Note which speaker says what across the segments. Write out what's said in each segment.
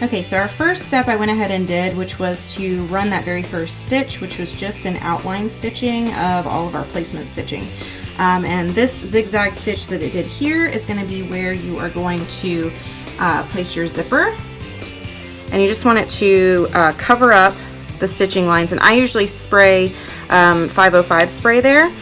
Speaker 1: Okay, so our first step I went ahead and did, which was to run that very first stitch, which was just an outline stitching of all of our placement stitching. And this zigzag stitch that it did here is going to be where you are going to place your zipper. And you just want it to cover up the stitching lines. And I usually spray 505 spray there,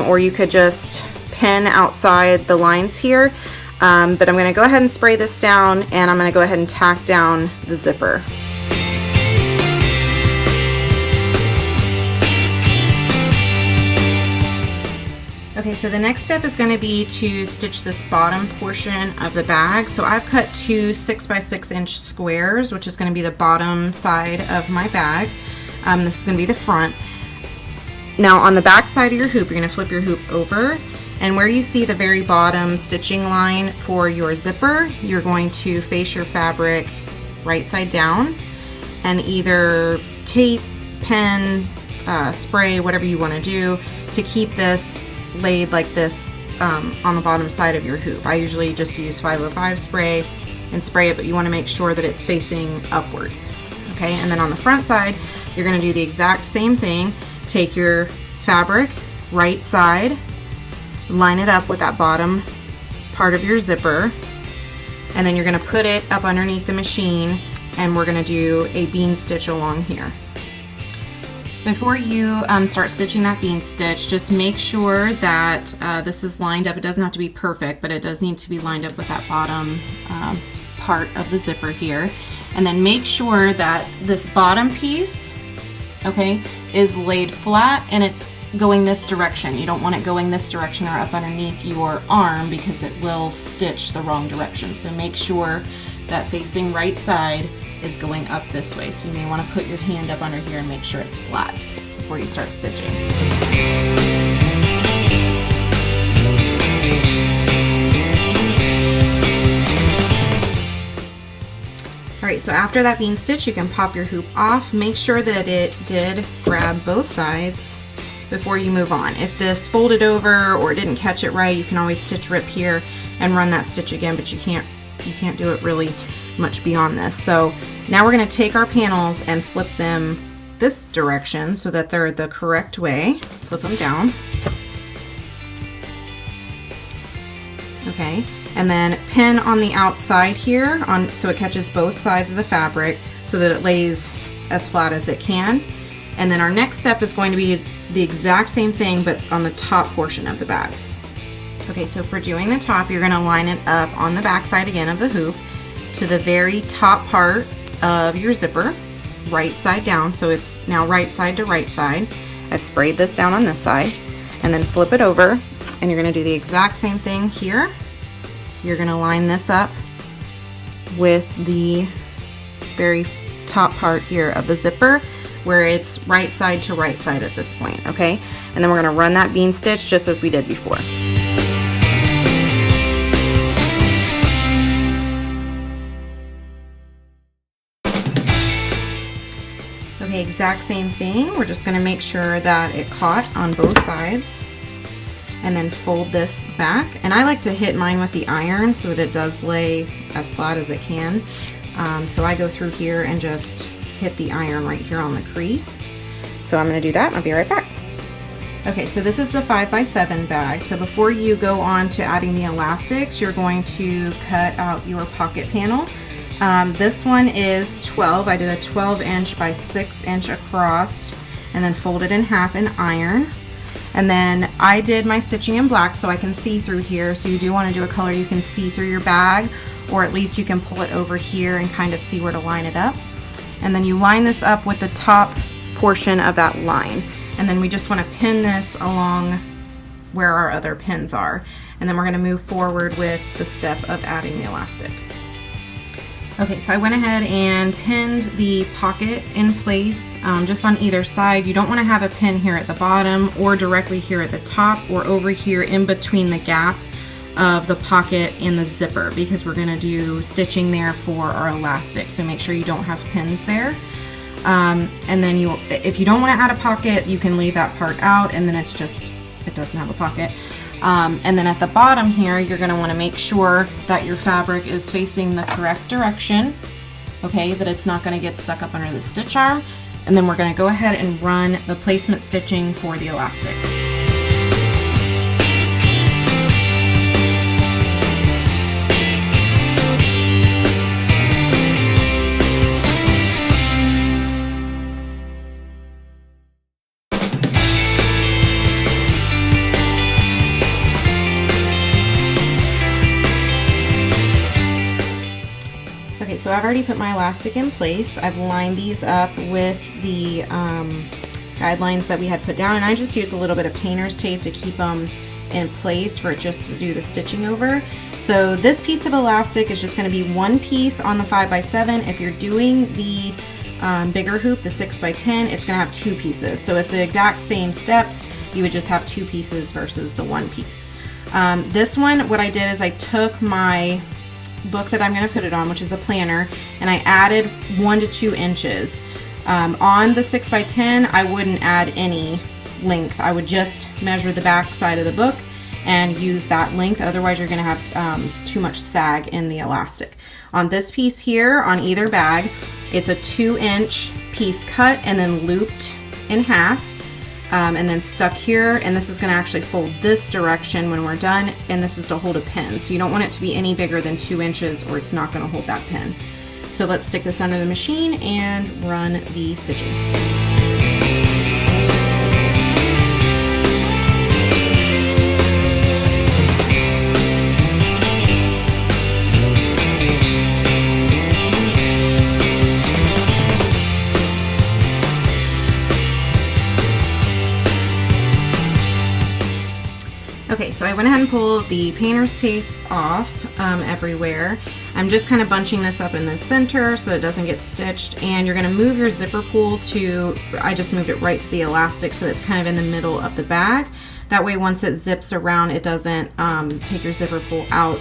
Speaker 1: or you could just pin outside the lines here. But I'm going to go ahead and spray this down, and I'm going to go ahead and tack down the zipper. Okay, so the next step is going to be to stitch this bottom portion of the bag. So I've cut two 6x6" squares, which is going to be the bottom side of my bag. This is going to be the front. Now on the back side of your hoop, you're going to flip your hoop over. And where you see the very bottom stitching line for your zipper, you're going to face your fabric right side down and either tape, pin, spray, whatever you want to do to keep this laid like this on the bottom side of your hoop. I usually just use 505 spray and spray it, but you want to make sure that it's facing upwards. Okay, and then on the front side, you're going to do the exact same thing. Take your fabric, right side, line it up with that bottom part of your zipper, and then you're going to put it up underneath the machine, and we're going to do a bean stitch along here. Before you start stitching that bean stitch, just make sure that this is lined up. It doesn't have to be perfect, but it does need to be lined up with that bottom part of the zipper here. And then make sure that this bottom piece, okay, is laid flat and it's going this direction. You don't want it going this direction or up underneath your arm because it will stitch the wrong direction. So make sure that facing right side is going up this way. So you may want to put your hand up under here and make sure it's flat before you start stitching. Alright, so after that bean stitch, you can pop your hoop off. Make sure that it did grab both sides before you move on. If this folded over or didn't catch it right, you can always stitch rip here and run that stitch again, but you can't do it really much beyond this. So now we're going to take our panels and flip them this direction so that they're the correct way. Flip them down. Okay, and then pin on the outside here so it catches both sides of the fabric so that it lays as flat as it can. And then our next step is going to be the exact same thing but on the top portion of the bag. Okay, so for doing the top, you're going to line it up on the back side again of the hoop to the very top part of your zipper, right side down, so it's now right side to right side. I've sprayed this down on this side, and then flip it over, and you're going to do the exact same thing here. You're going to line this up with the very top part here of the zipper where it's right side to right side at this point, okay? And then we're going to run that bean stitch just as we did before. Okay, exact same thing. We're just going to make sure that it caught on both sides and then fold this back. And I like to hit mine with the iron so that it does lay as flat as it can. So I go through here and just hit the iron right here on the crease. So I'm going to do that and I'll be right back. Okay, so this is the 5x7 bag. So before you go on to adding the elastics, you're going to cut out your pocket panel. This one is 12. I did a 12" by 6" across and then folded in half in iron. And then I did my stitching in black so I can see through here. So you do want to do a color you can see through your bag, or at least you can pull it over here and kind of see where to line it up. And then you line this up with the top portion of that line. And then we just want to pin this along where our other pins are. And then we're going to move forward with the step of adding the elastic. Okay, so I went ahead and pinned the pocket in place just on either side. You don't want to have a pin here at the bottom or directly here at the top or over here in between the gap of the pocket and the zipper, because we're going to do stitching there for our elastic. So make sure you don't have pins there. And then if you don't want to add a pocket, you can leave that part out, and then it doesn't have a pocket. And then at the bottom here, you're going to want to make sure that your fabric is facing the correct direction. okay, that it's not going to get stuck up under the stitch arm. And then we're going to go ahead and run the placement stitching for the elastic. Okay, so I've already put my elastic in place. I've lined these up with the guidelines that we had put down, and I just used a little bit of painter's tape to keep them in place for it just to do the stitching over. So this piece of elastic is just going to be one piece on the 5x7. If you're doing the bigger hoop, the 6x10, it's going to have two pieces. So it's the exact same steps. You would just have two pieces versus the one piece. This one, what I did is I took my book that I'm going to put it on, which is a planner, and I added 1 to 2 inches. On the 6x10, I wouldn't add any length. I would just measure the back side of the book and use that length. Otherwise, you're going to have too much sag in the elastic. On this piece here, on either bag, it's a 2-inch piece cut and then looped in half. And then stuck here, and this is going to actually fold this direction when we're done, and this is to hold a pin. So you don't want it to be any bigger than 2 inches or it's not going to hold that pin. So let's stick this under the machine and run the stitching. Okay, so I went ahead and pulled the painter's tape off everywhere. I'm just kind of bunching this up in the center so that it doesn't get stitched, and you're going to move your zipper pull to, I just moved it right to the elastic so it's kind of in the middle of the bag. That way once it zips around, it doesn't take your zipper pull out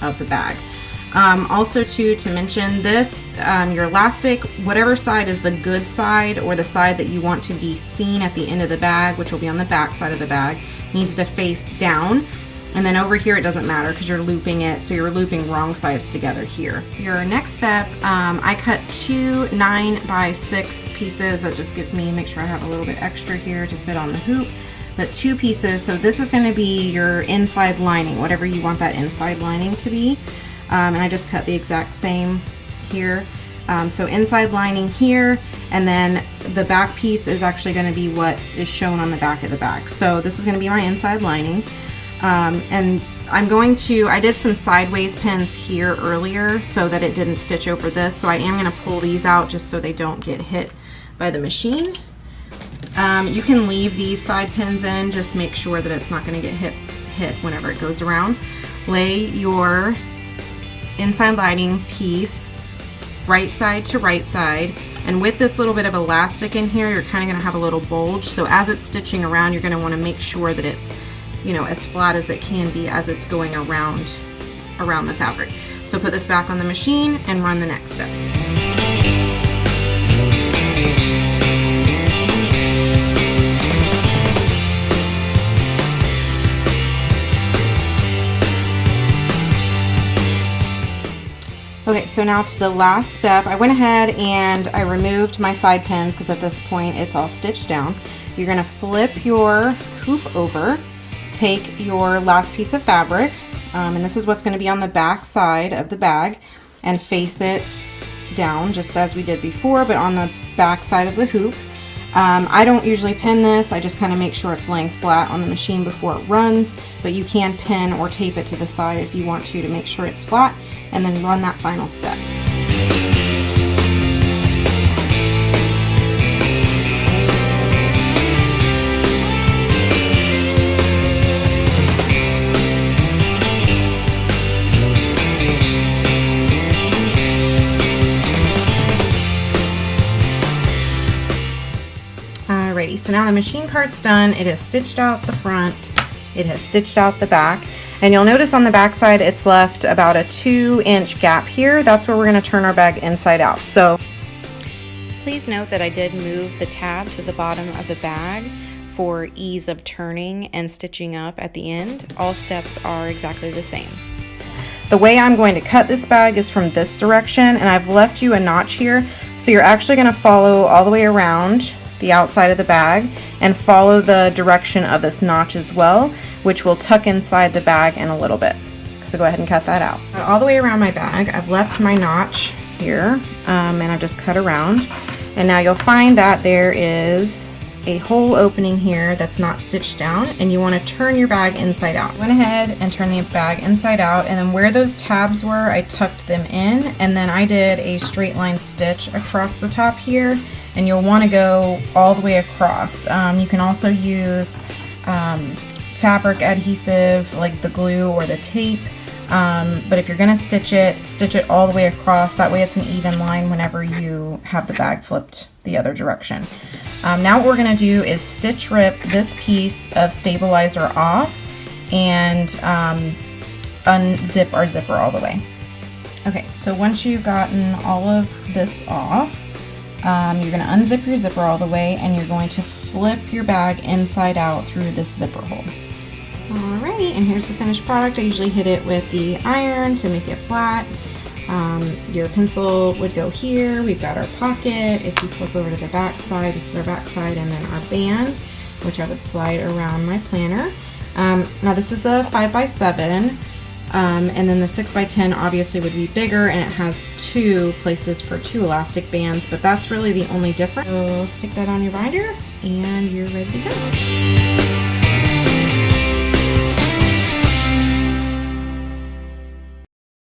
Speaker 1: of the bag. Also to mention this, your elastic, whatever side is the good side or the side that you want to be seen at the end of the bag, which will be on the back side of the bag, needs to face down. And then over here it doesn't matter because you're looping it, so you're looping wrong sides together here. Your next step, I cut 2 9x6 pieces. That just gives me, make sure I have a little bit extra here to fit on the hoop. But 2 pieces, so this is going to be your inside lining, whatever you want that inside lining to be. And I just cut the exact same here. So inside lining here, and then the back piece is actually going to be what is shown on the back of the bag. So this is going to be my inside lining. And I'm going to, I did some sideways pins here earlier so that it didn't stitch over this. So I am going to pull these out just so they don't get hit by the machine. You can leave these side pins in, just make sure that it's not going to get hit whenever it goes around. Lay your inside lining piece right side to right side, and with this little bit of elastic in here, you're kind of going to have a little bulge. So as it's stitching around, you're going to want to make sure that it's, you know, as flat as it can be as it's going around the fabric. So put this back on the machine and run the next step. Okay, so now to the last step. I went ahead and I removed my side pins because at this point it's all stitched down. You're going to flip your hoop over, take your last piece of fabric, and this is what's going to be on the back side of the bag, and face it down just as we did before, but on the back side of the hoop. I don't usually pin this, I just kind of make sure it's laying flat on the machine before it runs, but you can pin or tape it to the side if you want to make sure it's flat, and then run that final step. Alrighty, so now the machine part's done. It has stitched out the front, it has stitched out the back, and you'll notice on the back side it's left about a 2-inch gap here. That's where we're going to turn our bag inside out. So please note that I did move the tab to the bottom of the bag for ease of turning and stitching up at the end. All steps are exactly the same. The way I'm going to cut this bag is from this direction, and I've left you a notch here. So you're actually going to follow all the way around the outside of the bag and follow the direction of this notch as well, which will tuck inside the bag in a little bit. So go ahead and cut that out. All the way around my bag, I've left my notch here, and I've just cut around. And now you'll find that there is a hole opening here that's not stitched down, and you want to turn your bag inside out. I went ahead and turned the bag inside out, and then where those tabs were, I tucked them in, and then I did a straight line stitch across the top here, and you'll want to go all the way across. You can also use fabric adhesive like the glue or the tape, but if you're going to stitch it all the way across. That way it's an even line whenever you have the bag flipped the other direction. Now what we're going to do is stitch rip this piece of stabilizer off and unzip our zipper all the way. Okay, so once you've gotten all of this off, you're going to unzip your zipper all the way, and you're going to flip your bag inside out through this zipper hole. Alrighty, and here's the finished product. I usually hit it with the iron to make it flat. Your pencil would go here. We've got our pocket. If you flip over to the back side, this is our back side, and then our band, which I would slide around my planner. Now this is the 5x7, and then the 6x10 obviously would be bigger, and it has 2 places for 2 elastic bands, but that's really the only difference. So stick that on your binder, and you're ready to go.